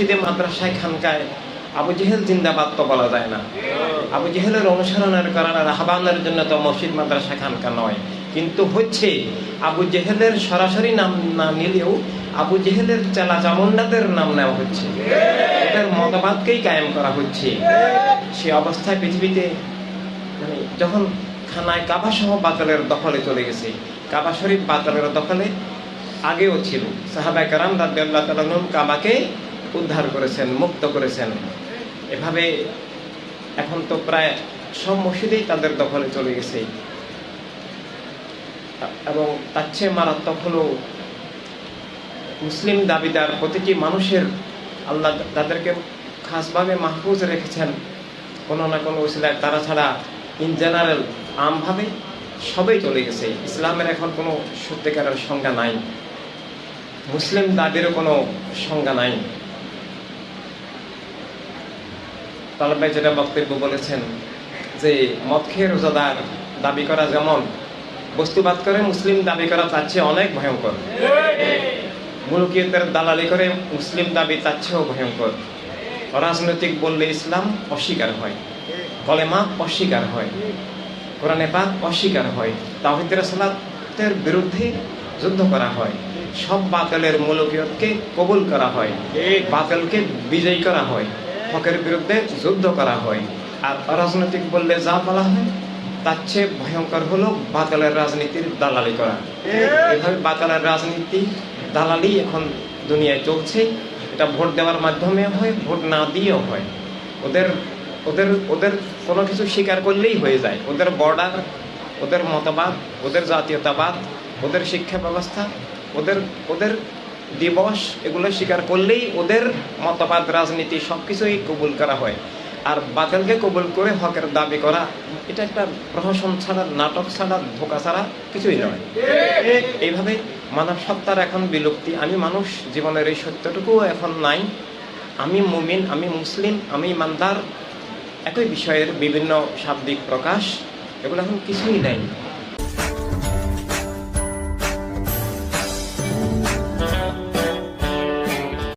মসজিদে, মাদ্রাসায়, খানকায় আবু জেহেল জিন্দাবাদ তো বলা যায় না। আবু জেহেলের অনুসরণের কারণে রাহবানের জন্য তো মসজিদ, মাদ্রাসা, খানকা নয়। কিন্তু হচ্ছে আবু জেহেলের সরাসরি নাম না নিলেও আবু জেহেলের চেলা চামুন্ডাদের নাম নেওয়া হচ্ছে, ওদের মতবাদকেই কায়েম করা হচ্ছে। সে অবস্থায় পৃথিবীতে মানে যখন খানায় কাবা সহ বাতিলের দখলে চলে গেছে, কাবা শরীফ বাতিলের দখলে আগেও ছিল, সাহাবায়ে কেরাম রাদিয়াল্লাহু তাআলা আনহুম কাবাকে উদ্ধার করেছেন, মুক্ত করেছেন। এভাবে এখন তো প্রায় সব মসজিদেই তাদের দখলে চলে গেছে। এবং তার চেয়ে মারাত্মক হলো মুসলিম দাবিদার প্রতিটি মানুষের আল্লাহ তাদেরকে খাসভাবে মাহফুজ রেখেছেন কোনো না কোনো উসিলায়, তারা ছাড়া ইন জেনারেল আমভাবে সবাই চলে গেছে। ইসলামের এখন কোনো সত্যিকারের সংজ্ঞা নাই, মুসলিম দাবিরও কোনো সংজ্ঞা নাই। তালেব ভাই যেটা বক্তব্য বলেছেন যে মদ খেয়ে রোজাদার দাবি করা যেমন বস্তুবাদ করে, মুসলিম দাবি করা তার চেয়ে অনেক ভয়ঙ্কর। মুলুকিয়তের দালালি করে মুসলিম দাবি তার চেয়েও ভয়ঙ্কর। রাজনৈতিক বললে ইসলাম অস্বীকার হয়, কলেমা অস্বীকার হয়, কোরআনে পাক অস্বীকার হয়, তাওহীদ রিসালাতের বিরুদ্ধে যুদ্ধ করা হয়, সব বাতিলের মুলুকিয়তকে কবুল করা হয়, বাতিলকে বিজয়ী করা হয়, হকের বিরুদ্ধে যুদ্ধ করা হয়। আর অরাজনৈতিক বললে যা বলা হয় তার চেয়ে ভয়ঙ্কর হলো বাতিলের রাজনীতির দালালি করা। এভাবে বাতিলের রাজনীতি দালালি এখন দুনিয়ায় চলছে। এটা ভোট দেওয়ার মাধ্যমে হয়, ভোট না দিয়েও হয়। ওদের ওদের ওদের কোনো কিছু স্বীকার করলেই হয়ে যায়। ওদের বর্ডার, ওদের মতবাদ, ওদের জাতীয়তাবাদ, ওদের শিক্ষা ব্যবস্থা, ওদের ওদের দিবস, এগুলো স্বীকার করলেই ওদের মতবাদ, রাজনীতি সব কিছুই কবুল করা হয়। আর বাতিলকে কবুল করে হকের দাবি করা, এটা একটা প্রহসন ছাড়া, নাটক ছাড়া, ধোঁকা ছাড়া কিছুই নয়। এইভাবে মানব সত্তার এখন বিলুপ্তি। আমি মানুষ, জীবনের এই সত্যটুকুও এখন নাই। আমি মুমিন, আমি মুসলিম, আমি ইমানদার, একই বিষয়ের বিভিন্ন শাব্দিক প্রকাশ, এগুলো এখন কিছুই নাই।